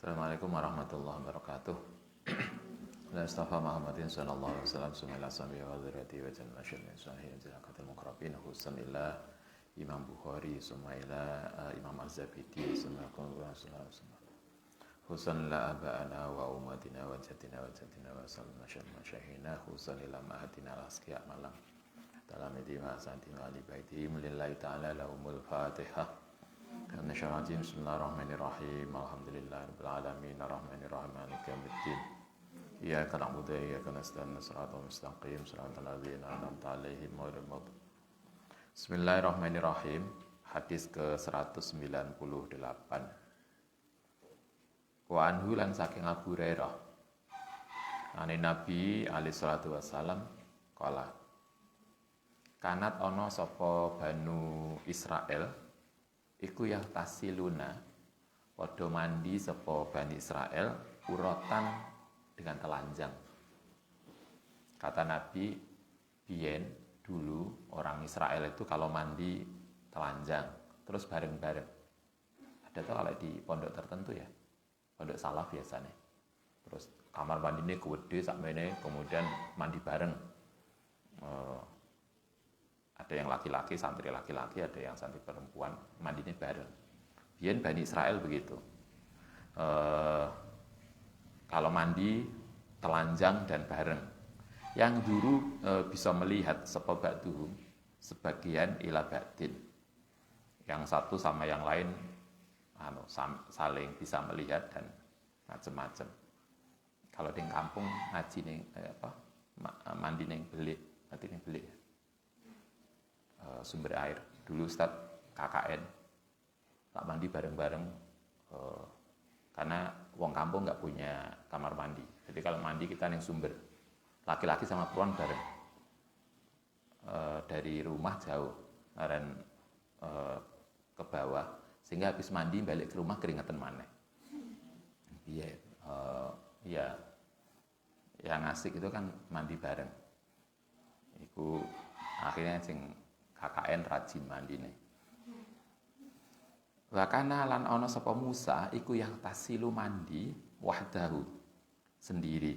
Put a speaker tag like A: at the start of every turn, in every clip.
A: Assalamualaikum warahmatullahi wabarakatuh. La istafa Muhammadin sallallahu alaihi wasallam summa sami wa dzurriyyati wa jannah min sahihin zakatul muqrabin husan ila Imam Bukhari summa ila Imam Az-Zabidi summa husan la aba'ana wa ummatina wa jaddina wa sallallahu syahina husan ila ma'atina al-asqiya malam dalam idima santina li baitihim lillahi ta'ala lahumul fatihah. Bismillahirrahmanirrahim. Alhamdulillahirabbil alamin arrahmanirrahim maliki yaumiddin. Iyyaka na'budu wa iyyaka nasta'in shiratal mustaqim shiratal ladzina an'amta 'alaihim ghairil maghdubi. Bismillahirrahmanirrahim. Hadis ke-198. Wa anhu lan saking Abu Hurairah. Ane Nabi alaihi salatu wasalam kala kanat ana sapa Banu Israel iku ya tasiluna padha mandi sapa Bani Israel uratan dengan telanjang. Kata Nabi, biyen dulu orang Israel itu kalau mandi telanjang terus bareng-bareng. Ada tuh kalau di pondok tertentu ya, pondok salaf biasanya. Terus kamar mandinya gede sakmene, kemudian mandi bareng. Ada yang laki-laki, santri laki-laki, ada yang santri perempuan, mandinya bareng. Biyen Bani Israel begitu. Kalau mandi telanjang dan bareng. Yang dulu bisa melihat sepobatuhum sebagian ila ba'din. Yang satu sama yang lain saling bisa melihat dan macam-macam. Kalau di kampung ngaji ning mandi ning belik, nanti ning belik. Sumber air. Dulu Ustaz KKN tak mandi bareng-bareng karena wong kampung nggak punya kamar mandi. Jadi kalau mandi kita yang sumber, laki-laki sama perempuan bareng. Dari rumah jauh dan ke bawah, sehingga habis mandi balik ke rumah keringetan maneh. Iya, ya yang asik itu kan mandi bareng. Iku akhirnya sing KKN rajin mandine. Wa kana lan ana sapa Musa iku yang tasilu mandi wahdahu sendiri.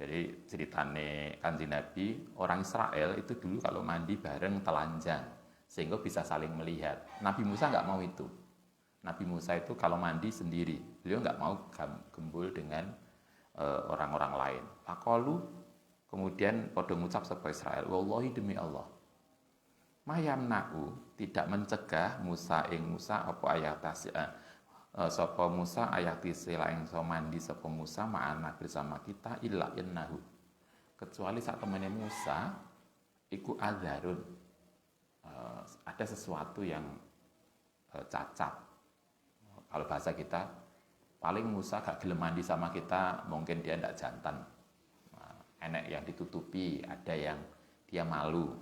A: Jadi ceritane Kanjeng Nabi, orang Israel itu dulu kalau mandi bareng telanjang sehingga bisa saling melihat. Nabi Musa enggak mau itu. Nabi Musa itu kalau mandi sendiri, beliau enggak mau gembul dengan orang-orang lain. Faqalu kemudian padha ngucap sapa Israel, wallahi demi Allah. Mayamna'u tidak mencegah Musa apa ayatasi sapa Musa ayatisi lain so mandi sapa Musa ma'ana bersama kita illa innahu kecuali saat temannya Musa iku adzarun ada sesuatu yang cacat. Kalau bahasa kita paling Musa gak gelem mandi sama kita, mungkin dia ndak jantan. Enek yang ditutupi, ada yang dia malu.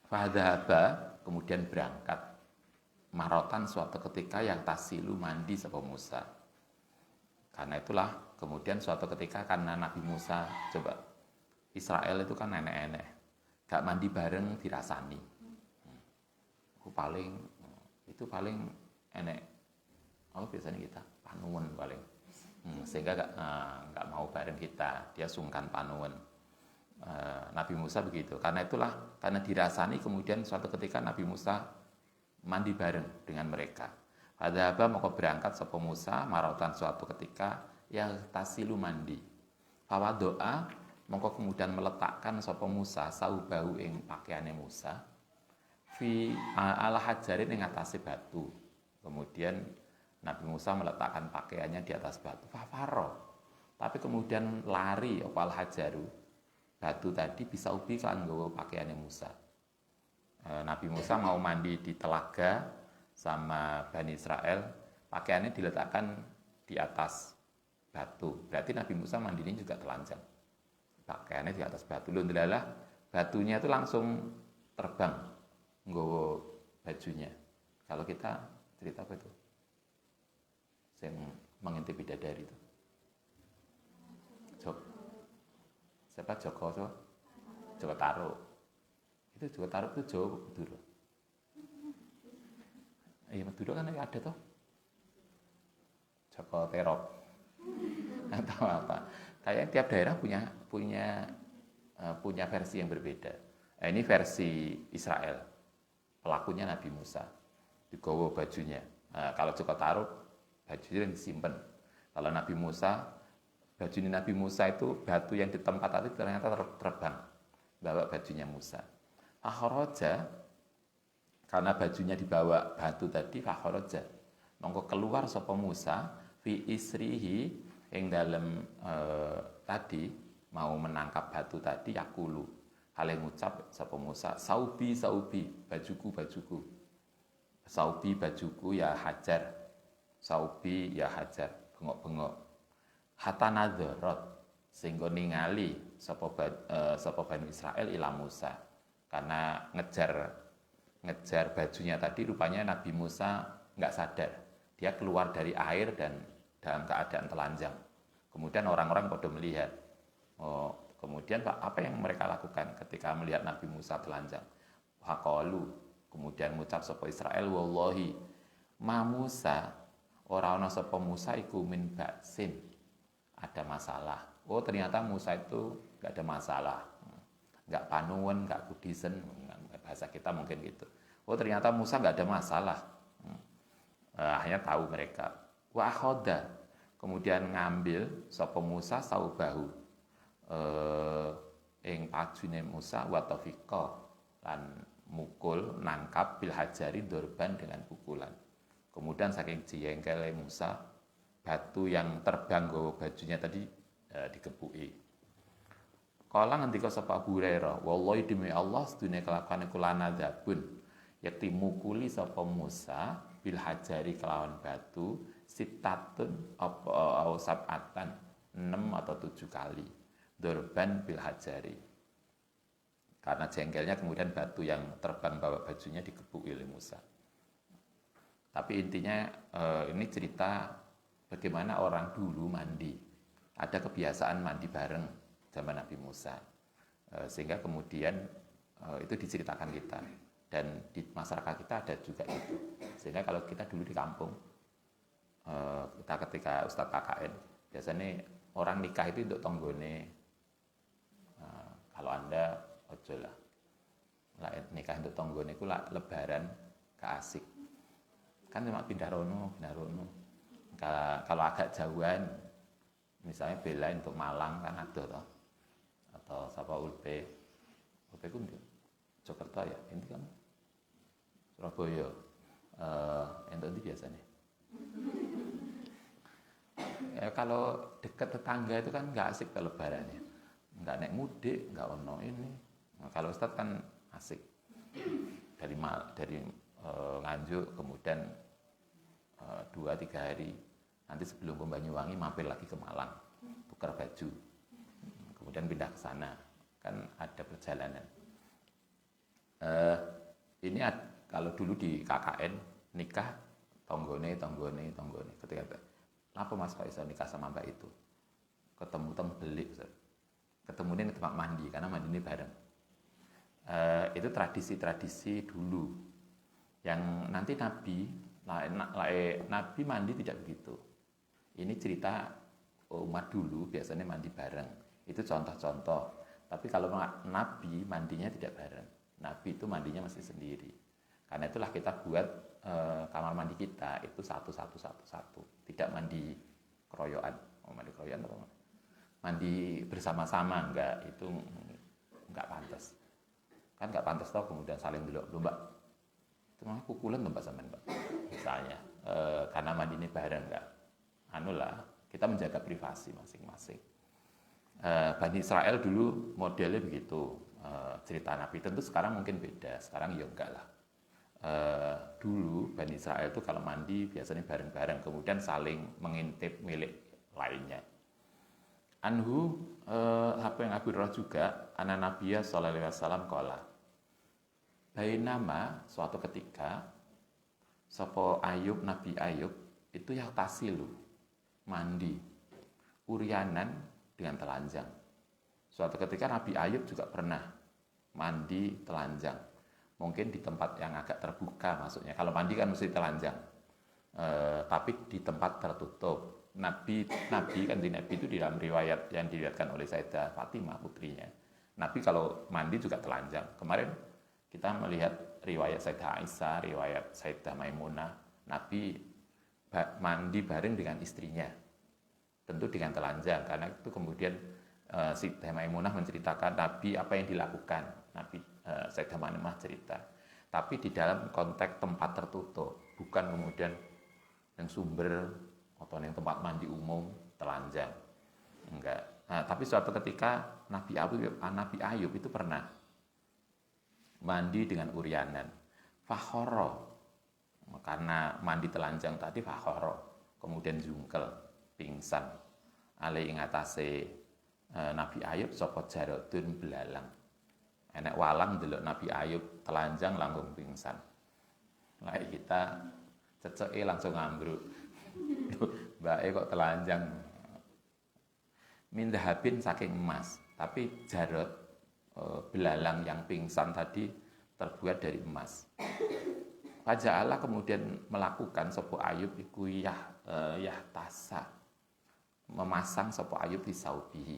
A: Fadhaba kemudian berangkat marotan suatu ketika yang tasilu mandi sapa Musa. Karena itulah kemudian suatu ketika karena Nabi Musa coba Israel itu kan enek-enek gak mandi bareng dirasani. Itu paling enek. Oh biasanya kita panuwun paling. Sehingga gak mau bareng kita, dia sungkan panuwun. Nabi Musa begitu. Karena itulah karena dirasani kemudian suatu ketika Nabi Musa mandi bareng dengan mereka. Fadzaba maka berangkat sapa Musa marautan suatu ketika ya tasilu mandi. Fawa doa maka kemudian meletakkan sapa Musa saubahu ing pakaiane Musa fi ala hajarin ing atase batu. Kemudian Nabi Musa meletakkan pakaiannya di atas batu. Fafaro. Tapi kemudian lari apa al hajaru batu tadi bisa ubi kan nggawa pakaiannya Musa. Nabi Musa mau mandi di telaga sama Bani Israel, pakaiannya diletakkan di atas batu. Berarti Nabi Musa mandinya juga telanjang. Pakaiannya di atas batu. Alhamdulillah batunya itu langsung terbang nggawa bajunya. Kalau kita cerita apa itu? Yang mengintip bidadari itu. Siapa Joko Taruk. Itu Joko Taruk itu Jawa Madura. Iya Madura kan ada toh. Joko Terop atau apa. Kayak tiap daerah punya versi yang berbeda. Ini versi Israel. Pelakunya Nabi Musa. Digowo bajunya. Kalau Joko Tarub, bajunya yang disimpan. Kalau Nabi Musa, bajunya Nabi Musa itu batu yang di tempat tadi ternyata terbang. Bawa bajunya Musa. Fakhoroja, karena bajunya dibawa batu tadi, fakhoroja. Mongko keluar sapa Musa, fi isrihi, yang dalam tadi, mau menangkap batu tadi, yakulu. Hal yang ngucap sapa Musa, saubi, bajuku, saubi bajuku ya hajar, saubi ya hajar, bengok-bengok. Hatta nadharat, sehingga ningali sapa Bani Israel ila Musa, karena ngejar bajunya tadi, rupanya Nabi Musa nggak sadar, dia keluar dari air dan dalam keadaan telanjang. Kemudian orang-orang pada melihat. Kemudian apa yang mereka lakukan ketika melihat Nabi Musa telanjang? Faqalu, kemudian mengucap sapa Israel, wallahi ma Musa, ora ana sapa Musa iku min ba'sin, ada masalah. Oh, ternyata Musa itu enggak ada masalah. Enggak panuwun, enggak kudisen, bahasa kita mungkin gitu. Oh, ternyata Musa enggak ada masalah. Akhirnya tahu mereka. Wa akhoda, kemudian ngambil sapa Musa saubahu, ing pajune Musa wa tafiqa, lan mukul nangkap bil hajari dorban dengan pukulan. Kemudian saking jengkele Musa, batu yang terbang nggawa bajunya tadi dikepuki. Kala ngendika sapa Abu Hurairah, wallahi demi Allah sedune kelakuan iku lanadzabun, yakti mukuli sapa Musa bil hajari kelawan batu sitatun apa sabatan 6 atau 7 kali. Dorban bil hajari, karena jengkelnya kemudian batu yang terbang bawa bajunya dikepuki oleh Musa. Tapi intinya ini cerita bagaimana orang dulu mandi. Ada kebiasaan mandi bareng zaman Nabi Musa, sehingga kemudian itu diceritakan kita, dan di masyarakat kita ada juga itu. Sehingga kalau kita dulu di kampung, kita ketika Ustadz KKN, biasanya orang nikah itu untuk tonggone. Kalau Anda ojo lah nikah untuk tonggone itu lah lebaran keasik. Kan cuma pindah rono. Kalau agak jauhan, misalnya bela untuk Malang kan ada toh. Atau sapa Ulpe ku Jakarta ya, ini kan Surabaya. Entuk ndi biasanya? Kalau dekat tetangga itu kan nggak asik ke lebarannya. Nggak naik mudik, nggak ono ini. Nah, kalau Ustadz kan asik dari Nganjuk, kemudian 2-3 hari nanti sebelum ke Banyuwangi mampir lagi ke Malang, tukar baju, kemudian pindah ke sana, kan ada perjalanan. Ini kalau dulu di KKN nikah tonggone ketika apa Mas Pak Isa nikah sama Mbak itu ketemu belik, ketemunya di tempat mandi karena mandi ini bareng. Itu tradisi-tradisi dulu yang nanti Nabi mandi tidak begitu. Ini cerita umat dulu biasanya mandi bareng. Itu contoh-contoh. Tapi kalau Nabi mandinya tidak bareng. Nabi itu mandinya masih sendiri. Karena itulah kita buat kamar mandi kita itu satu. Tidak mandi keroyokan. Mandi keroyokan apa? Mandi bersama-sama, itu enggak pantas. Kan enggak pantas toh kemudian saling dulu, Mbak. Itu mah pukulan Mbak sampean, Mbak. Misalnya, karena mandi ini bareng enggak. Kita menjaga privasi masing-masing. Bani Israel dulu modelnya begitu. Cerita Nabi tentu sekarang mungkin beda. Sekarang ya enggak lah. Dulu Bani Israel itu kalau mandi biasanya bareng-bareng, kemudian saling mengintip milik lainnya. Anhu apa yang Abu Hurairah juga anak Nabiya sallallahu alaihi wasallam qala. Bainama suatu ketika sapa Nabi Ayub itu ya tasilu mandi uryanan dengan telanjang. Suatu ketika Nabi Ayub juga pernah mandi telanjang. Mungkin di tempat yang agak terbuka maksudnya. Kalau mandi kan mesti telanjang. tapi di tempat tertutup. Nabi kanjeng Nabi itu di dalam riwayat yang diriwayatkan oleh Sayyidah Fatimah putrinya. Nabi kalau mandi juga telanjang. Kemarin kita melihat riwayat Sayyidah Aisyah, riwayat Sayyidah Maimunah, Nabi mandi bareng dengan istrinya. Tentu dengan telanjang, karena itu kemudian Sayyidah Maimunah menceritakan Nabi apa yang dilakukan. Nabi Sayyidah Maimunah cerita. Tapi di dalam konteks tempat tertutup, bukan kemudian yang sumber atau yang tempat mandi umum telanjang. Enggak. Nah, tapi suatu ketika Nabi Ayub itu pernah mandi dengan uryanan. Fakhoro, karena mandi telanjang tadi fakhoro, kemudian jungkel, pingsan. Ale ing atase Nabi Ayub sapa jarodun belalang. Enek walang delok Nabi Ayub telanjang langsung pingsan. Lah kita ceceke langsung ambruk. Mbake kok telanjang. Mindahabin saking emas, tapi jarod belalang yang pingsan tadi terbuat dari emas. Raja Allah kemudian melakukan sopo Ayub iku tasa, memasang sopo Ayub di saubihi,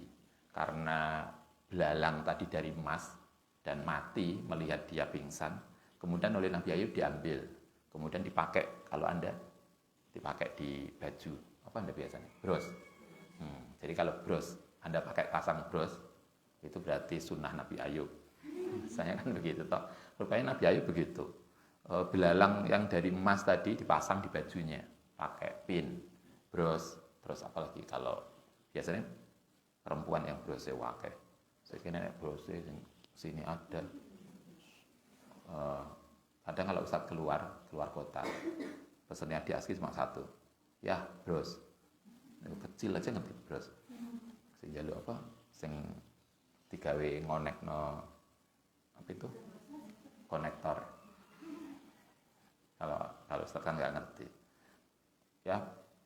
A: karena belalang tadi dari emas dan mati melihat dia pingsan. Kemudian oleh Nabi Ayub diambil, kemudian dipakai. Kalau Anda dipakai di baju apa Anda biasanya? Bros. Jadi kalau bros Anda pakai pasang bros, itu berarti sunnah Nabi Ayub. Saya kan begitu toh. Rupanya Nabi Ayub begitu. Belalang yang dari emas tadi dipasang di bajunya, pakai pin, bros. Terus apalagi kalau biasanya perempuan yang brosnya wakai. Saya kira brosnya sini ada. Kadang kalau Ustaz keluar kota, pesannya di ASKI cuma satu. Ya, bros. Kecil aja ngerti bros. Sing jaluk apa? Sing digawe ngonekno apa itu? Konektor. Kalau Ustaz kan nggak ngerti. Ya,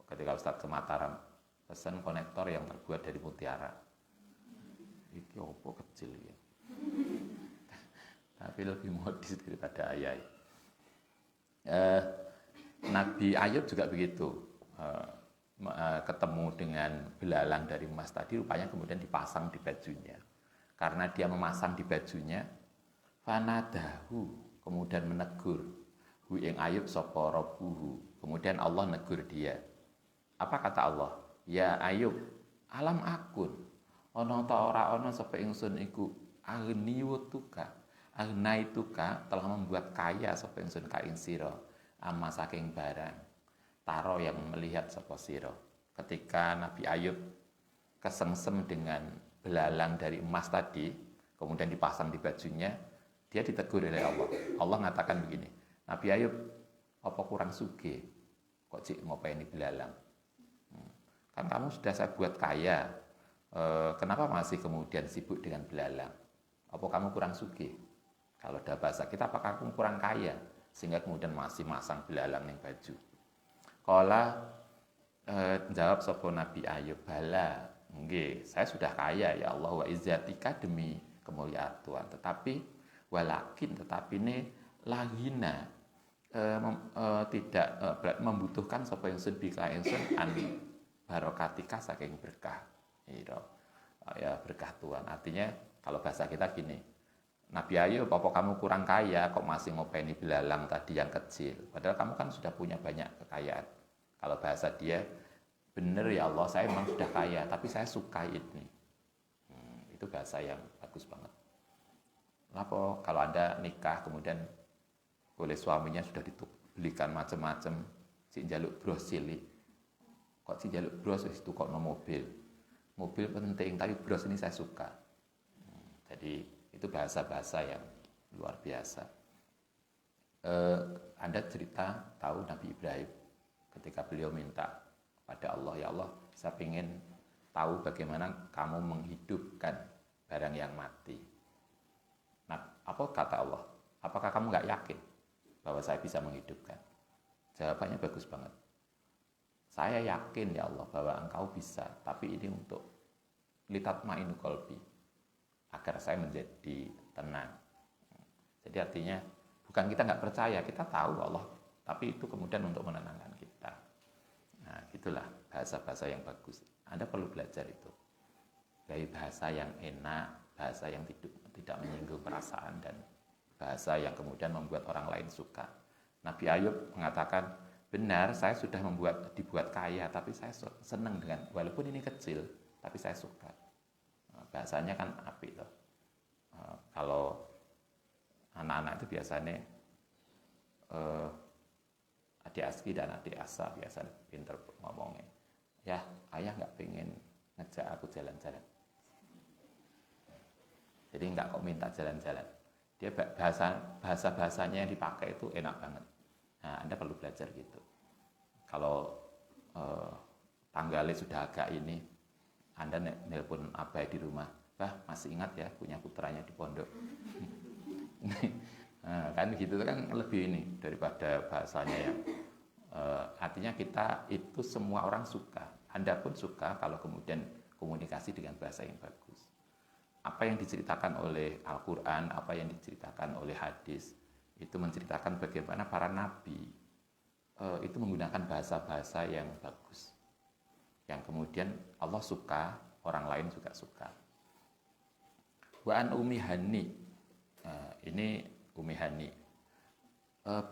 A: ketika Ustaz ke Mataram, pesan konektor yang terbuat dari mutiara. Iki opo kecil ya. Tapi lebih modis daripada ayai. Nabi Ayub juga begitu. Ketemu dengan belalang dari emas tadi, rupanya kemudian dipasang di bajunya. Karena dia memasang di bajunya, fanadahu, kemudian menegur, hu ing Ayub sapa rabbuhu. Kemudian Allah negur dia. Apa kata Allah? Ya Ayub, alam akun, ana ta ora ana sapa ingsun iku agniwutuka. Agnaituka telah membuat kaya sapa ingsun ka ing sira, amma saking barang. Taro yang melihat sapa sira. Ketika Nabi Ayub kesengsem dengan belalang dari emas tadi, kemudian dipasang di bajunya, dia ditegur oleh Allah. Allah mengatakan begini, Nabi Ayub, apa kurang sugih? Kok cik ngopeni belalang? Kan kamu sudah saya buat kaya, kenapa masih kemudian sibuk dengan belalang? Apa kamu kurang sugih? Kalau ada bahasa kita, apakah kamu kurang kaya? Sehingga kemudian masih masang belalang yang baju. Kala jawab sapa Nabi Ayub, bala, nggih, saya sudah kaya ya Allah wa izzatika demi kemuliaan Tuhan, tetapi ini lahina tidak membutuhkan sapa ingsun bika ingsun an barokatika saking berkah. Ya berkah Tuhan. Artinya kalau bahasa kita gini, Nabi Ayub, apa kamu kurang kaya kok masih ngopeni belalang tadi yang kecil? Padahal kamu kan sudah punya banyak kekayaan. Kalau bahasa dia, benar ya Allah, saya memang sudah kaya, tapi saya suka ini. Itu bahasa yang bagus banget. Kenapa kalau Anda nikah kemudian oleh suaminya sudah dibelikan macam-macam, si jaluk bros cilik. Kok si jaluk bros itu kok no mobil? Mobil penting, tapi bros ini saya suka. Jadi itu bahasa-bahasa yang luar biasa. Anda cerita tahu Nabi Ibrahim ketika beliau minta pada Allah, ya Allah, saya ingin tahu bagaimana kamu menghidupkan barang yang mati. Nah, apa kata Allah? Apakah kamu nggak yakin bahwa saya bisa menghidupkan? Jawabannya bagus banget. Saya yakin ya Allah bahwa engkau bisa, tapi ini untuk litatma'inu qalbi, agar saya menjadi tenang. Jadi artinya bukan kita nggak percaya, kita tahu Allah, tapi itu kemudian untuk menenangkan kita. Nah, itulah bahasa-bahasa yang bagus. Anda perlu belajar itu. Dari bahasa yang enak, bahasa yang tidak menyinggung perasaan, dan bahasa yang kemudian membuat orang lain suka. Nabi Ayub mengatakan, benar saya sudah dibuat kaya, tapi saya senang dengan, walaupun ini kecil, tapi saya suka. Bahasanya kan apik toh. Kalau anak-anak itu biasanya adik Aski dan adik Asa biasanya pinter ngomongnya. Ya, ayah nggak pengen ngejak aku jalan-jalan. Jadi nggak kok minta jalan-jalan. Dia bahasanya yang dipakai itu enak banget. Nah, Anda perlu belajar gitu. Kalau tanggalnya sudah agak ini, Anda nelpon Abai di rumah, masih ingat ya punya putranya di pondok. Nah, kan gitu kan lebih ini daripada bahasanya yang artinya kita itu semua orang suka. Anda pun suka kalau kemudian komunikasi dengan bahasa yang bagus. Apa yang diceritakan oleh Al-Quran, apa yang diceritakan oleh hadis, itu menceritakan bagaimana para nabi itu menggunakan bahasa-bahasa yang bagus, yang kemudian Allah suka, orang lain juga suka. Wa an Ummi Hani, ini Ummi Hani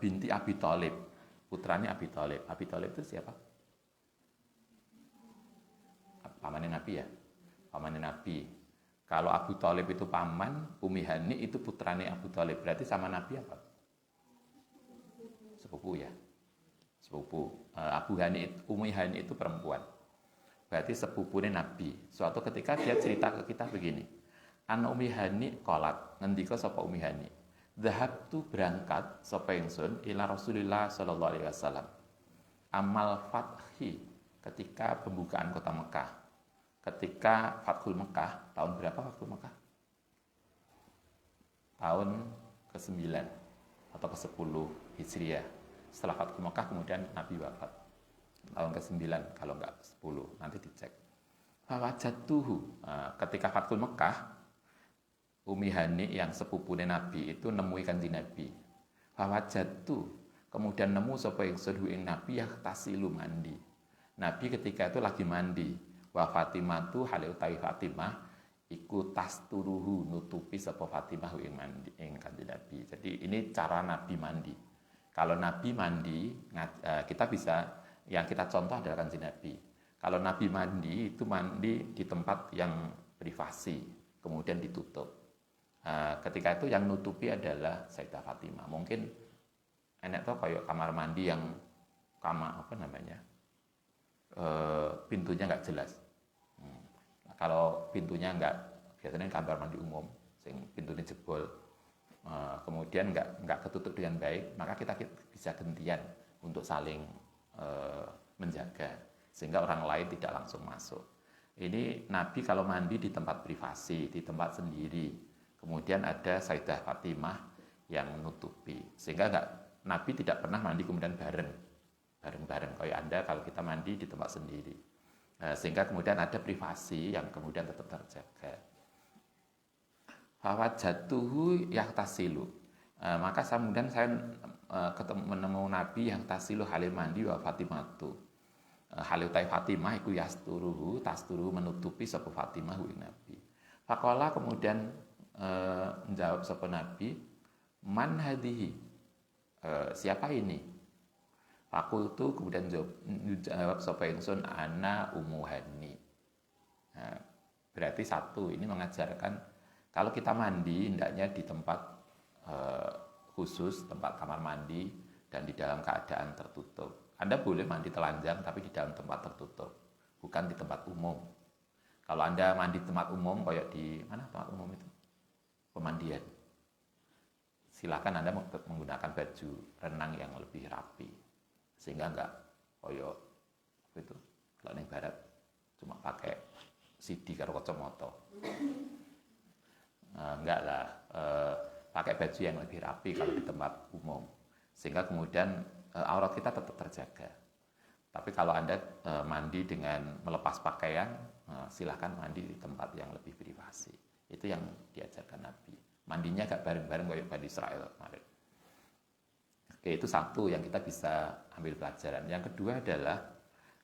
A: binti Abi Thalib, putranya Abi Thalib. Abi Thalib itu siapa? Pamannya Nabi ya, pamannya Nabi. Kalau Abu Thalib itu paman, Ummi Hani itu putranya Abu Thalib. Berarti sama Nabi apa? Sepupu ya, sepupu. Ummi Hani itu perempuan. Berarti sepupunya Nabi. Suatu ketika dia cerita ke kita begini. An Ummi Hani qalat, ngendika sapa Ummi Hani. Dhahabtu berangkat sapa ingsun ila Rasulillah sallallahu alaihi wasallam. Amal fathi, ketika pembukaan kota Mekah. Ketika Fathul Mekah, tahun berapa Fathul Mekah? Tahun ke-9 atau ke-10 Hijriah. Setelah Fathul Mekah kemudian Nabi wafat. Tahun ke-9 kalau enggak ke-10, nanti dicek. Fawajatuhu, ketika Fathul Mekah, Ummi Hani yang sepupunya Nabi itu nemui kanjeng Nabi. Fawajatu, kemudian nemu sapa ingsun ing Nabi yahtasilu mandi. Nabi ketika itu lagi mandi. Wa Fatimatu hale utawi Fatimah iku tasturuhu nutupi sapa Fatimah ing mandi ing kanjeng Nabi. Jadi ini cara Nabi mandi. Kalau Nabi mandi, kita bisa yang kita contoh adalah kanjeng Nabi. Kalau Nabi mandi itu mandi di tempat yang privasi, kemudian ditutup. Ketika itu yang nutupi adalah Sayyidah Fatimah. Mungkin enak tuh kayak kamar mandi yang pintunya nggak jelas. Kalau pintunya nggak, biasanya kamar mandi umum, sing pintunya jebol, kemudian nggak ketutup dengan baik, maka kita bisa gantian untuk saling menjaga, sehingga orang lain tidak langsung masuk. Ini Nabi kalau mandi di tempat privasi, di tempat sendiri, kemudian ada Sayyidah Fatimah yang menutupi, sehingga Nabi tidak pernah mandi kemudian bareng-bareng kayak Anda kalau kita mandi di tempat sendiri. Sehingga kemudian ada privasi yang kemudian tetap terjaga. Fawajatuhu yahtasilu, maka kemudian saya menemu Nabi yang tasilu halil mandi wa Fatimatu. Halil tai Fatimah iku tasturuhu menutupi sapa Fatimah ing Nabi. Faqala kemudian menjawab sapa Nabi, man hadhihi, siapa ini? Fakultu kemudian jawab sapa ingsun ana Ummu Hani. Nah, berarti satu ini mengajarkan kalau kita mandi hendaknya di tempat khusus, tempat kamar mandi dan di dalam keadaan tertutup. Anda boleh mandi telanjang tapi di dalam tempat tertutup, bukan di tempat umum. Kalau Anda mandi di tempat umum kayak di mana tempat umum itu? Pemandian. Silakan Anda menggunakan baju renang yang lebih rapi. Sehingga enggak koyo itu kalau ning barat cuma pakai CD karo kacamata. Enggak lah, pakai baju yang lebih rapi kalau di tempat umum, sehingga kemudian aurat kita tetap terjaga. Tapi kalau Anda mandi dengan melepas pakaian, silahkan mandi di tempat yang lebih privasi. Itu yang diajarkan Nabi. Mandinya enggak bareng-bareng kayak Bani Israel kemarin. Oke, itu satu yang kita bisa ambil pelajaran. Yang kedua adalah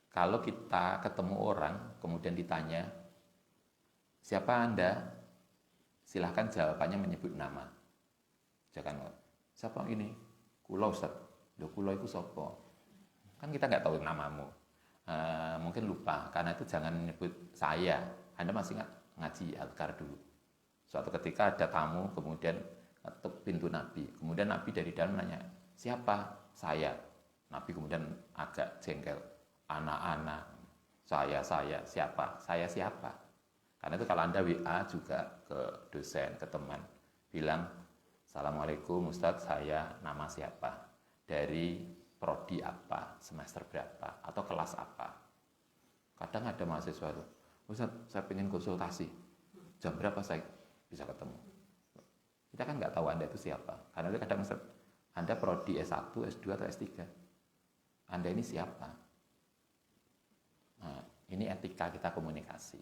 A: Kalau kita ketemu orang, kemudian ditanya, siapa Anda? Silahkan jawabannya menyebut nama. Jangan, siapa ini? Kula Ustaz. Loh, kula itu sapa? Kan kita nggak tahu namamu. Mungkin lupa, karena itu jangan menyebut saya. Anda masih ngaji Azkar dulu. Suatu ketika ada tamu, kemudian ketuk pintu Nabi. Kemudian Nabi dari dalam nanya, siapa? Saya. Nabi kemudian agak jengkel. Anak-anak, saya, siapa? Saya siapa? Karena itu kalau Anda WA juga ke dosen, ke teman, bilang, Assalamualaikum Ustadz, saya nama siapa? Dari prodi apa? Semester berapa? Atau kelas apa? Kadang ada mahasiswa itu, Ustadz, saya ingin konsultasi. Jam berapa saya bisa ketemu? Kita kan nggak tahu Anda itu siapa. Karena itu kadang Anda prodi S1, S2, atau S3. Anda ini siapa? Nah, ini etika kita komunikasi.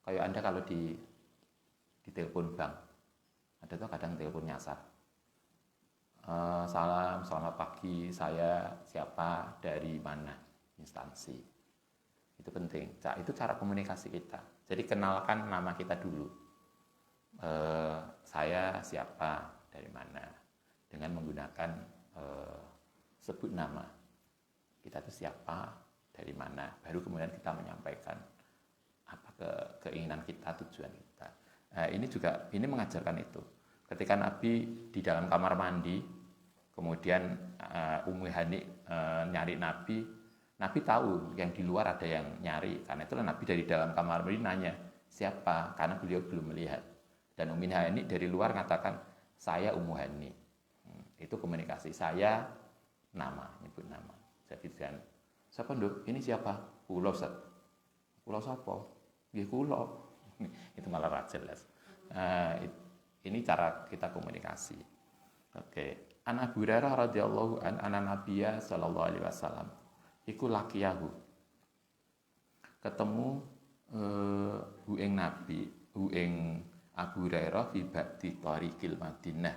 A: Kayak Anda kalau di telepon bank, ada tuh kadang telepon nyasar. Salam, selamat pagi, saya siapa, dari mana, instansi. Itu penting, itu cara komunikasi kita. Jadi kenalkan nama kita dulu. Saya siapa, dari mana, dengan menggunakan sebut nama. Kita itu siapa, dari mana, baru kemudian kita menyampaikan apa keinginan kita, tujuan kita. Ini mengajarkan itu. Ketika Nabi di dalam kamar mandi, kemudian Ummu Hani nyari Nabi, Nabi tahu yang di luar ada yang nyari. Karena itulah Nabi dari dalam kamar mandi nanya, siapa? Karena beliau belum melihat. Dan Ummu Hani dari luar mengatakan, saya Ummu Hani. Itu komunikasi. Saya nama, nyebut nama. Jadi dan siapa nduk? Ini siapa? Kula Ustaz. Kula sapa? Nggih kula. Itu malah ra jelas. Ini cara kita komunikasi. Oke. An Abu Hurairah radhiyallahu anna Nabiyya sallallahu alaihi wasallam iku laqiyahu. Ketemu hu ing Nabi, hu ing Abu Hurairah fi ba'di tariqil Madinah.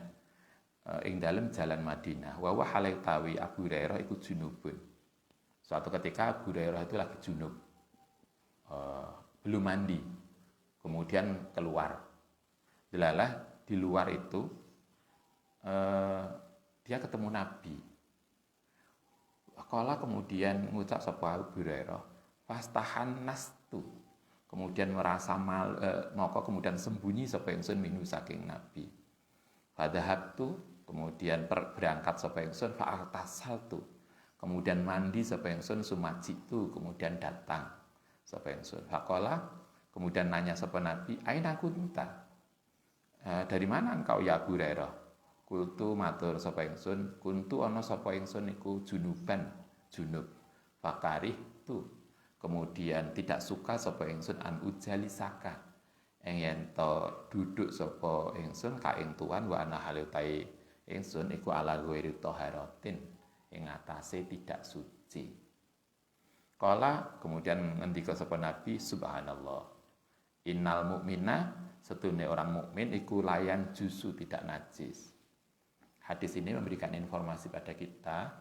A: Ing dalem jalan Madinah. Wa halaitawi Abu Hurairah iku junubun. Suatu ketika Abu Hurairah itu lagi junub. Belum mandi. Kemudian keluar. Delalah di luar itu dia ketemu Nabi. Kala kemudian ngucap sapa Abu Hurairah, fastahan nastu. Kemudian merasa maka kemudian sembunyi sapa ingsun minu saking Nabi. Fadhahabtu, kemudian berangkat sapa ingsun fa'altasaltu. Kemudian mandi sapa ingsun sumajitu, kemudian datang sapa ingsun. Faqala, kemudian nanya sapa Nabi, aina kunta? Dari mana engkau ya Abu Hurairah? Kultu matur sapa ingsun, kuntu ana sapa ingsun iku junuban, junub. Fakarih tu. Kemudian tidak suka sapa ingsun an ujalisaka. Yen to duduk sapa ingsun ka ing tuan wa ana halutai ingsun iku ala ghairi taharatin, ing atase tidak suci. Kala kemudian ngendika sapa Nabi, subhanallah. Innal mu'mina, setune orang mukmin iku layan jusu, tidak najis. Hadis ini memberikan informasi pada kita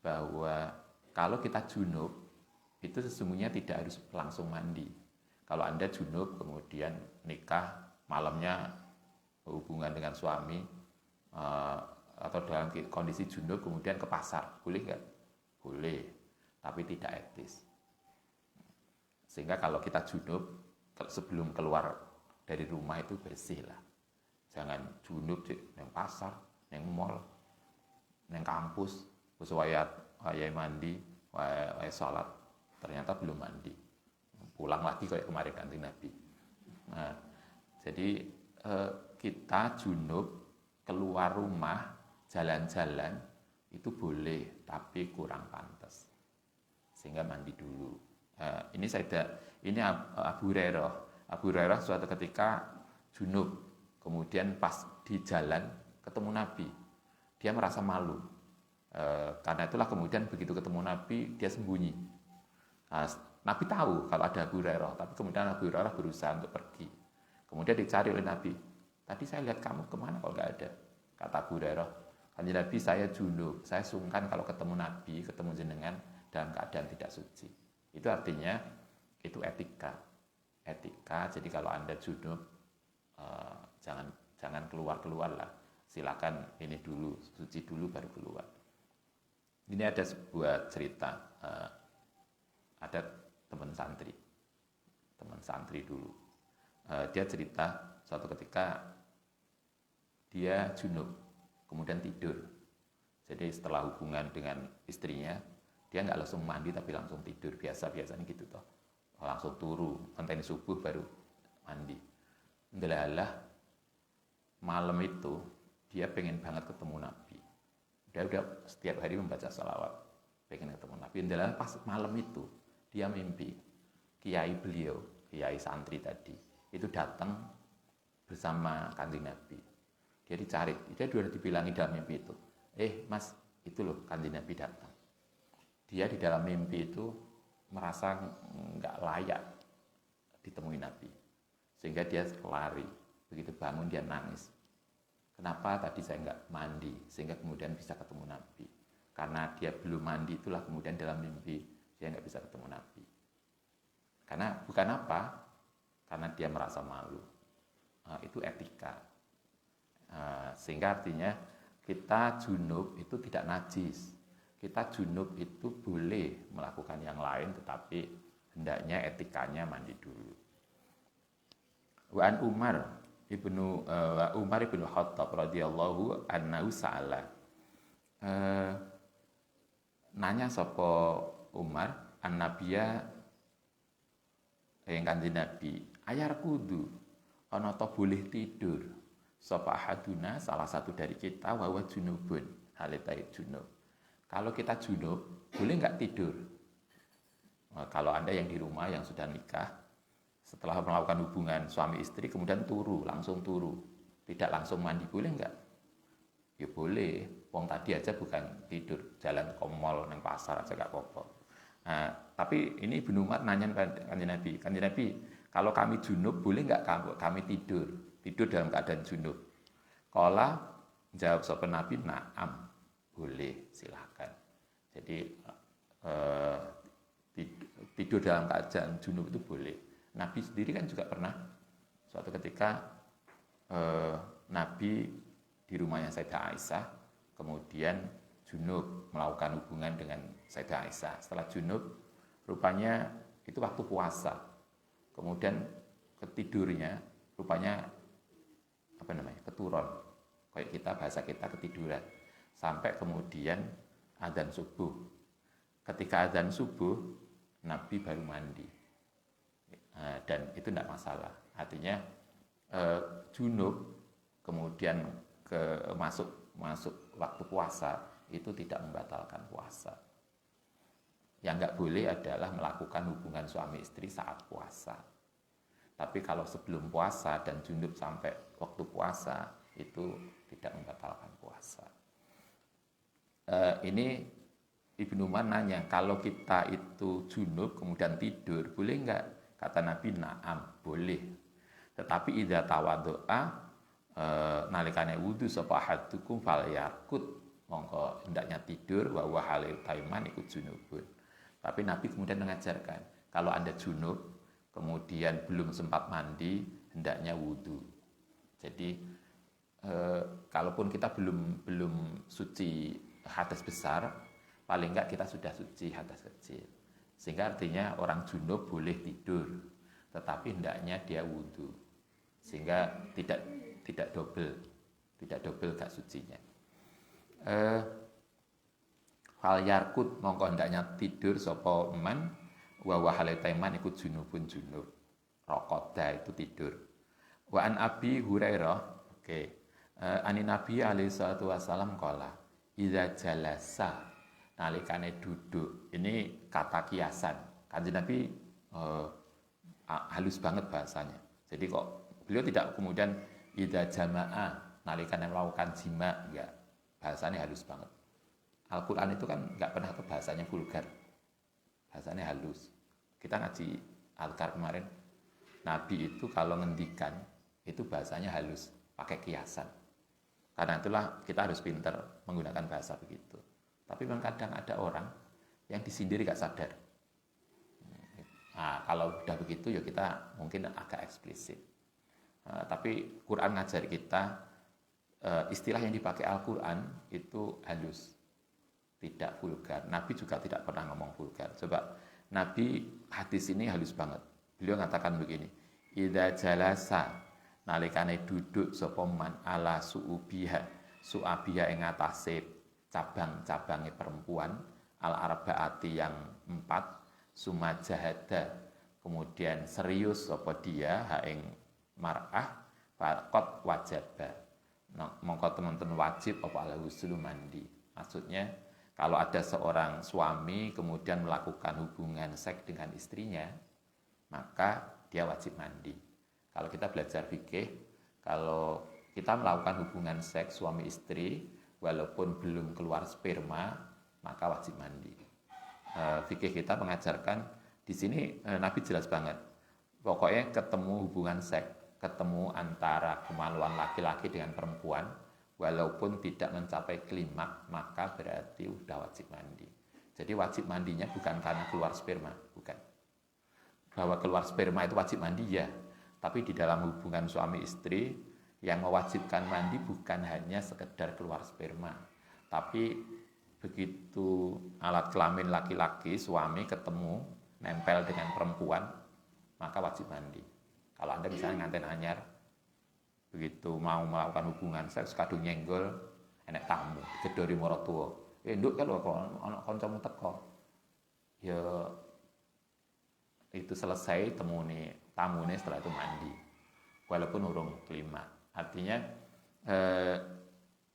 A: bahwa kalau kita junub itu sesungguhnya tidak harus langsung mandi. Kalau Anda junub kemudian nikah, malamnya hubungan dengan suami atau dalam kondisi junub kemudian ke pasar, boleh nggak? Boleh, tapi tidak etis. Sehingga kalau kita junub sebelum keluar dari rumah itu bersih lah. Jangan junub di pasar, di mall, di kampus, terus wayai mandi, wayai sholat, ternyata belum mandi. Pulang lagi kayak kemarin Kanjeng Nabi. Nah, jadi kita junub keluar rumah, jalan-jalan itu boleh, tapi kurang pantas. Sehingga mandi dulu. Ini Abu Hurairah. Abu Hurairah suatu ketika junub, kemudian pas di jalan ketemu Nabi, dia merasa malu. Karena itulah kemudian begitu ketemu Nabi, dia sembunyi. Nabi tahu kalau ada Abu Hurairah, tapi kemudian Abu Hurairah berusaha untuk pergi. Kemudian dicari oleh Nabi. Tadi saya lihat kamu kemana kalau nggak ada? Kata Abu Hurairah, kanjeng Nabi saya junub, saya sungkan kalau ketemu Nabi, ketemu jenengan dalam keadaan tidak suci. Itu artinya itu etika. Etika, jadi kalau Anda junub, jangan keluar lah. Silakan ini dulu, suci dulu baru keluar. Ini ada sebuah cerita, ada teman santri dulu. Dia cerita suatu ketika dia junub, kemudian tidur. Jadi setelah hubungan dengan istrinya, dia nggak langsung mandi tapi langsung tidur. Biasanya gitu toh. Langsung turu, ngenteni subuh baru mandi. Ndelalah malam itu dia pengen banget ketemu Nabi. Dia udah setiap hari membaca salawat, pengen ketemu Nabi. Ndelalah pas malam itu dia mimpi kiai santri tadi itu datang bersama Kanjeng Nabi. Dia dicari, dia sudah dibilangi dalam mimpi itu. Mas, itu loh Kanjeng Nabi datang. Dia di dalam mimpi itu merasa nggak layak ditemui Nabi. Sehingga dia lari. Begitu bangun dia nangis. Kenapa tadi saya nggak mandi? Sehingga kemudian bisa ketemu Nabi. Karena dia belum mandi itulah kemudian dalam mimpi dia nggak bisa ketemu Nabi. Karena bukan apa? Karena dia merasa malu. Itu etika. Sehingga artinya kita junub itu tidak najis. Kita junub itu boleh melakukan yang lain, tetapi hendaknya etikanya mandi dulu. Wa an Umar ibnu Khattab radhiyallahu anhu sa'ala. Nanya sapa Umar an-nabiyya yang Kanjeng Nabi, ayar kudu ana ta boleh tidur sapa haduna salah satu dari kita wa junubun halitai junub. Kalau kita junub, boleh nggak tidur? Nah, kalau Anda yang di rumah, yang sudah nikah, setelah melakukan hubungan suami istri, kemudian langsung turu. Tidak langsung mandi, boleh nggak? Ya boleh, wong tadi aja bukan tidur, jalan ke mall, nang pasar aja nggak apa-apa. Nah, tapi ini Ibnu Umar nanya Kanjeng Nabi, kalau kami junub, boleh nggak kami tidur dalam keadaan junub? Qala jawab sapa Nabi, na'am. Boleh, silahkan. Jadi tidur dalam keadaan junub itu boleh. Nabi sendiri kan juga pernah suatu ketika Nabi di rumahnya Sayyidah Aisyah, kemudian junub melakukan hubungan dengan Sayyidah Aisyah. Setelah junub, rupanya itu waktu puasa. Kemudian ketidurnya rupanya keturun. Kayak kita bahasa kita ketiduran. Sampai kemudian adzan subuh. Ketika adzan subuh, Nabi baru mandi. Dan itu tidak masalah. Artinya junub kemudian masuk waktu puasa itu tidak membatalkan puasa. Yang nggak boleh adalah melakukan hubungan suami istri saat puasa. Tapi kalau sebelum puasa dan junub sampai waktu puasa itu tidak membatalkan puasa. Ini Ibnu Umar nanya, kalau kita itu junub kemudian tidur, boleh nggak? Kata Nabi, na'am, boleh. Tetapi idza tawaddo'a nalikane wudu sapa hadukum falyarkut, mongko hendaknya tidur wa huwa halil taiman ikut junubun. Tapi Nabi kemudian mengajarkan, kalau Anda junub kemudian belum sempat mandi, hendaknya wudu. Jadi kalaupun kita belum suci hadas besar, paling enggak kita sudah suci hadas kecil. Sehingga artinya orang junub boleh tidur, tetapi hendaknya dia wudu. Sehingga tidak double gak sucinya. Fal yarkut mongko hendaknya tidur sapa man wa wahaletaiman ikut junubun junub. Rokoda itu tidur. Wa an Abi Hurairah, ani Nabi alaihi salatu wasallam qala idza jalasa nalikane duduk. Ini kata kiasan. Kanjeng Nabi halus banget bahasanya. Jadi kok beliau tidak kemudian idza jamaa nalikane melakukan jima, enggak. Bahasanya halus banget. Al-Qur'an itu kan enggak pernah ke bahasanya vulgar. Bahasanya halus. Kita ngaji Al-Qar kemarin, Nabi itu kalau ngendikan itu bahasanya halus, pakai kiasan. Karena itulah kita harus pintar menggunakan bahasa begitu. Tapi memang kadang ada orang yang disindir gak sadar. Nah, kalau udah begitu ya kita mungkin agak eksplisit. Tapi Quran ngajari kita istilah yang dipakai Al-Quran itu halus, tidak vulgar. Nabi juga tidak pernah ngomong vulgar. Coba Nabi hadis ini halus banget. Beliau mengatakan begini, idza jalasa nalikane duduk sapa man ala su'abiha ing atase cabang-cabange perempuan al arbaati yang 4 sumajahada kemudian serius sapa dia ha ing mar'ah faqat wajaba mongko teman-teman wajib apa ala husnul mandi. Maksudnya kalau ada seorang suami kemudian melakukan hubungan seks dengan istrinya, maka dia wajib mandi. Kalau kita belajar fikih, kalau kita melakukan hubungan seks suami istri walaupun belum keluar sperma, maka wajib mandi. Fikih kita mengajarkan di sini Nabi jelas banget. Pokoknya ketemu hubungan seks, ketemu antara kemaluan laki-laki dengan perempuan, walaupun tidak mencapai klimaks, maka berarti udah wajib mandi. Jadi wajib mandinya bukan karena keluar sperma, bukan. Bahwa keluar sperma itu wajib mandi ya, tapi di dalam hubungan suami istri yang mewajibkan mandi bukan hanya sekedar keluar sperma, tapi begitu alat kelamin laki-laki suami ketemu nempel dengan perempuan, maka wajib mandi. Kalau Anda misalnya nganten anyar, begitu mau melakukan hubungan seks kadung nyenggol, enek tamu, digedori maratuwa. Nduk kan ana kancamu teko. Ya itu selesai tamune setelah itu mandi. Walaupun urung klimaks. Artinya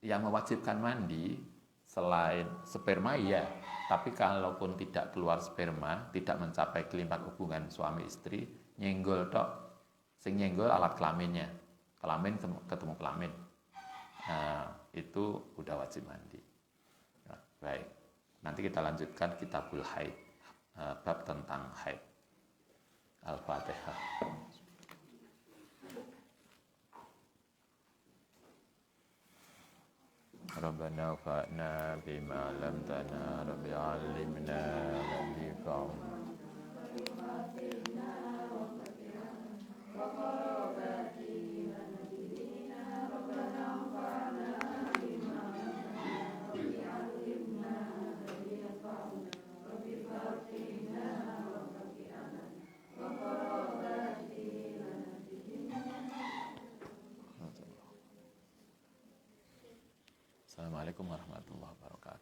A: yang mewajibkan mandi selain sperma ya, tapi kalaupun tidak keluar sperma, tidak mencapai klimaks hubungan suami istri, nyenggol tok. Sing nyenggol alat kelaminnya, kelamin ketemu kelamin, nah, itu udah wajib mandi. Nah, baik, nanti kita lanjutkan kitabul haid, bab tentang haid. Al-Fatihah. Rabbana fa'na bima lam tana rabbi 'allimna ladzi fa'na Assalamualaikum warahmatullahi wabarakatuh.